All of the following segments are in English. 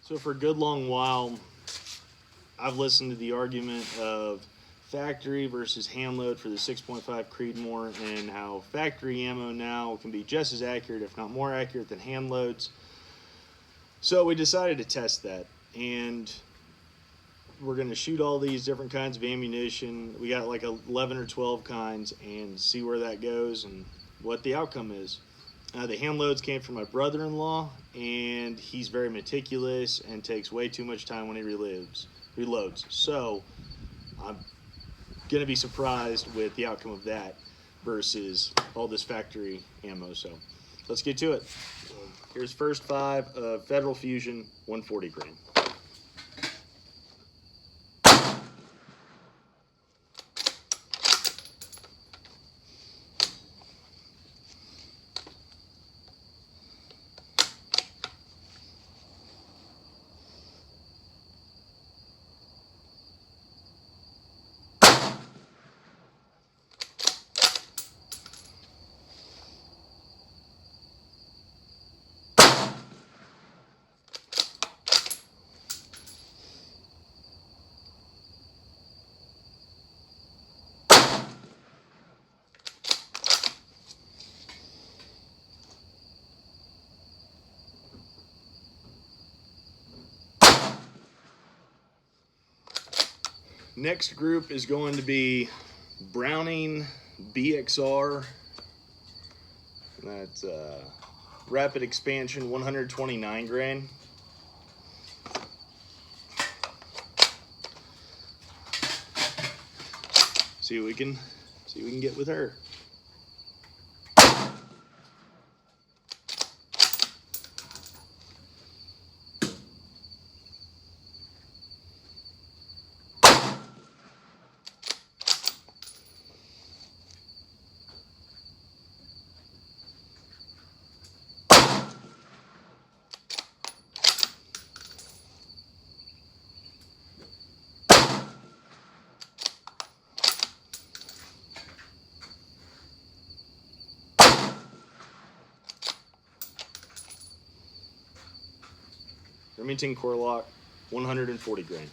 So for a good long while, I've listened to the argument of factory versus hand load for the 6.5 Creedmoor, and how factory ammo now can be just as accurate, if not more accurate, than hand loads. So we decided to test that, and we're going to shoot all these different kinds of ammunition. We got like 11 or 12 kinds, and see where that goes and what the outcome is. The hand loads came from my brother-in-law, and he's very meticulous and takes way too much time when he reloads. So I'm going to be surprised with the outcome of that versus all this factory ammo. So let's get to it. Here's first 5 of Federal Fusion 140 grain. Next group is going to be Browning BXR. That's Rapid Expansion 129 grain. See what we can get with her. Remington Core-lokt 140 grain.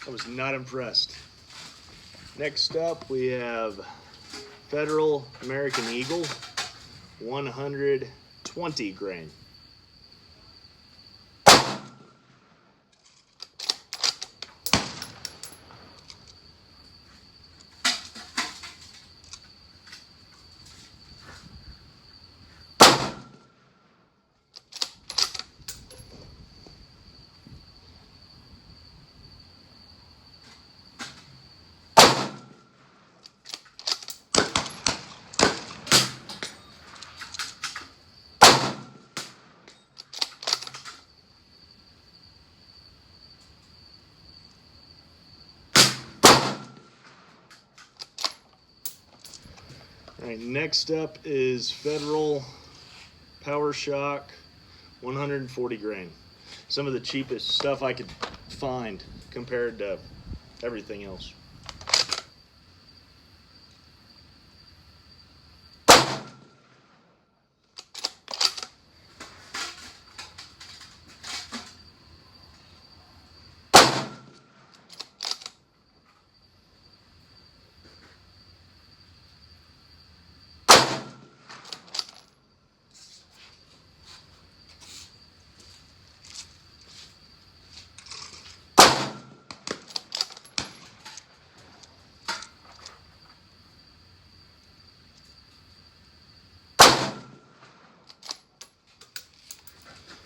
I was not impressed. Next up, we have Federal American Eagle 120 grain. All right, next up is Federal Power Shock 140 grain. Some of the cheapest stuff I could find compared to everything else.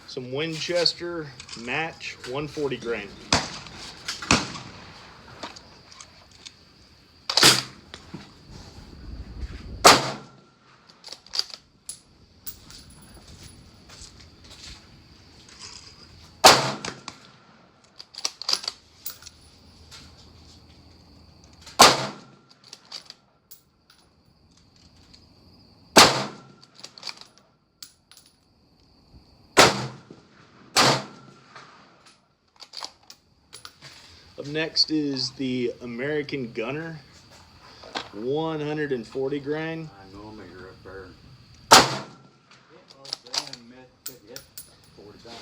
Some Winchester Match 140 grain. Up next is the American Gunner, 140 grain. I know I'm here up there. Yes, 45.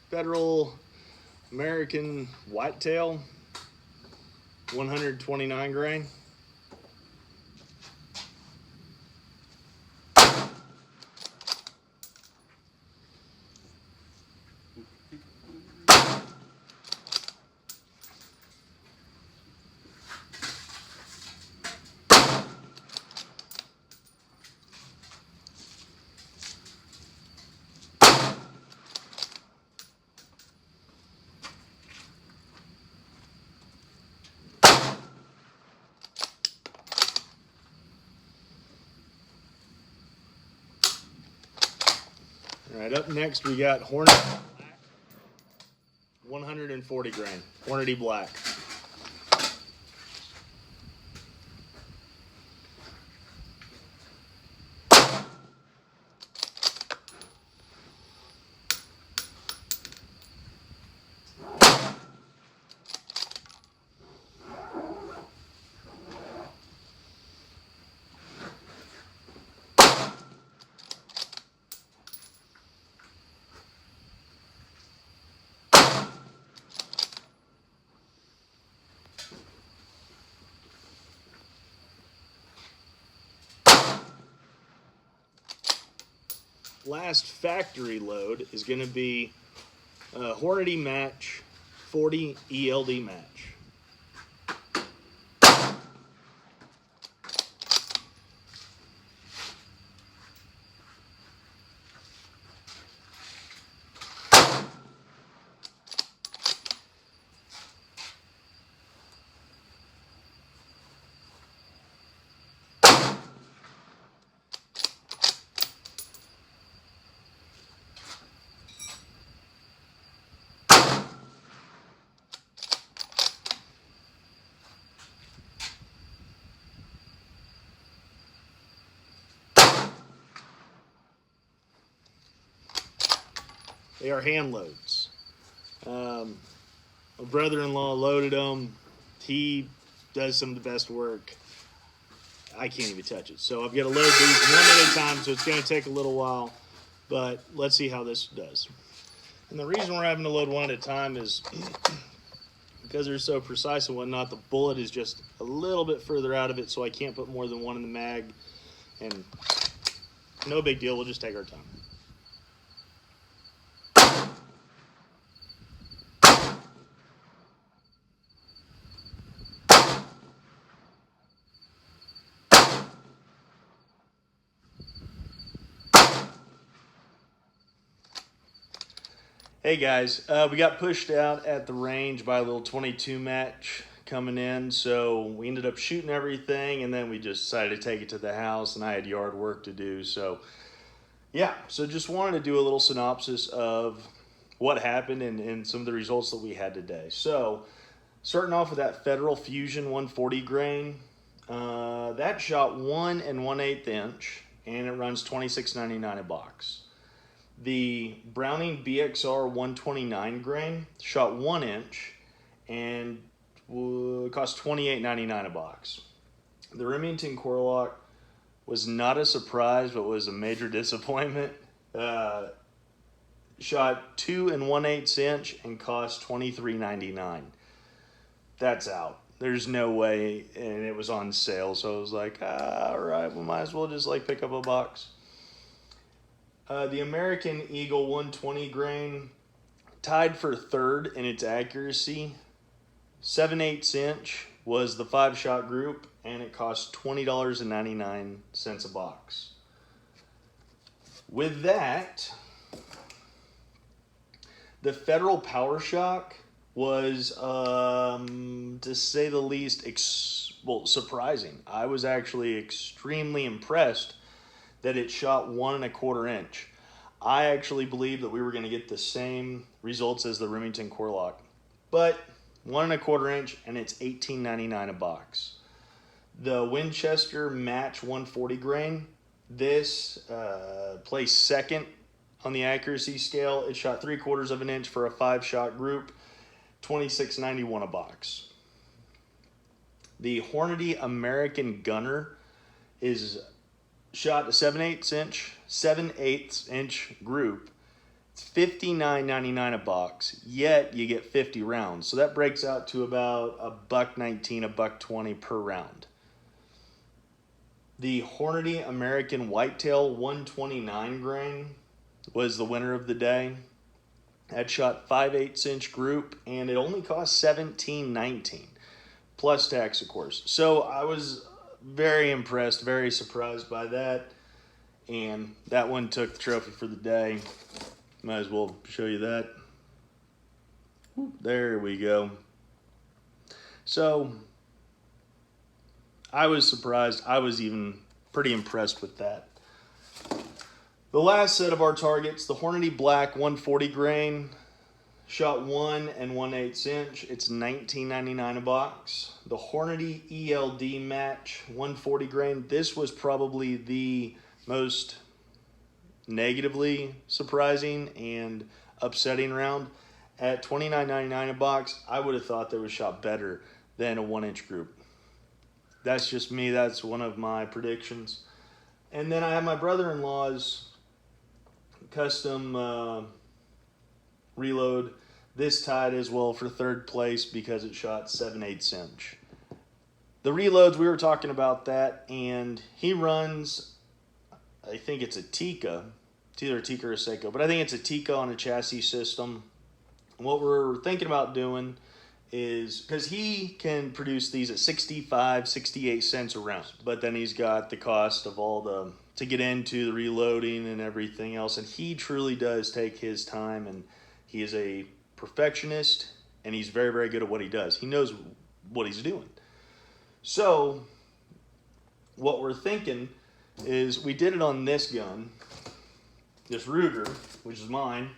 Federal American Whitetail, 129 grain. All right, up next we got Hornady Black, 140 grain. Hornady Black. Last factory load is going to be Hornady Match 40 ELD match. They are hand loads. My brother-in-law loaded them. He does some of the best work. I can't even touch it. So I've got to load these one at a time, so it's going to take a little while. But let's see how this does. And the reason we're having to load one at a time is because they're so precise and whatnot, the bullet is just a little bit further out of it, so I can't put more than one in the mag. And no big deal, we'll just take our time. Hey guys, we got pushed out at the range by a little 22 match coming in, so we ended up shooting everything, and then we just decided to take it to the house, and I had yard work to do. So yeah, so just wanted to do a little synopsis of what happened and some of the results that we had today. So starting off with that Federal Fusion 140 grain, that shot 1 1/8 inch, and it runs $26.99 a box. The Browning BXR 129 grain shot 1 inch and cost $28.99 a box. The Remington Core-lokt was not a surprise, but was a major disappointment. Shot 2 1/8 inch and cost $23.99. That's out. There's no way, and it was on sale, so I was like, all right, we might as well just like pick up a box. The American Eagle 120 grain tied for third in its accuracy. 7/8 inch was the 5-shot group, and it cost $20.99 a box. With that, the Federal Power Shock was, to say the least, well, surprising. I was actually extremely impressed that it shot 1.25 inch. I actually believed that we were going to get the same results as the Remington Core-lokt, but 1.25 inch, and it's $18.99 a box. The Winchester Match 140 grain, this placed second on the accuracy scale. It shot 3/4 inch for a 5-shot group, $26.91 a box. The Hornady American Gunner is shot a 7/8 inch group. It's $59.99 a box, yet you get 50 rounds. So that breaks out to about $1.19, $1.20 per round. The Hornady American Whitetail 129 grain was the winner of the day. That shot 5/8 inch group, and it only cost $17.19 plus tax, of course. So I was very impressed, very surprised by that, and that one took the trophy for the day. Might as well show you that. There we go. So I was surprised. I was even pretty impressed with that. The last set of our targets, the Hornady Black 140 grain, shot 1 1/8 inch. It's $19.99 a box. The Hornady ELD Match 140 grain. This was probably the most negatively surprising and upsetting round. At $29.99 a box, I would have thought they would shot better than a 1-inch group. That's just me. That's one of my predictions. And then I have my brother-in-law's custom reload. This tied as well for third place because it shot 7/8 inch. The reloads, we were talking about that, and he runs, I think it's a Tikka. It's either a Tikka or a Seiko, but I think it's a Tikka on a chassis system. And what we're thinking about doing is, because he can produce these at 65, 68 cents a round, but then he's got the cost of all the, to get into the reloading and everything else, and he truly does take his time, and he is a perfectionist, and he's very, very good at what he does. He knows what he's doing. So what we're thinking is, we did it on this gun, this Ruger, which is mine.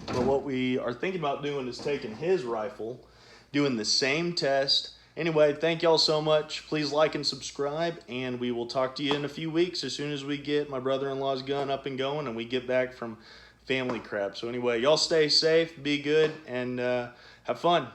But what we are thinking about doing is taking his rifle, doing the same test. Anyway, thank y'all so much. Please like and subscribe, and we will talk to you in a few weeks as soon as we get my brother-in-law's gun up and going and we get back from family crap. So anyway, y'all stay safe, be good, and have fun.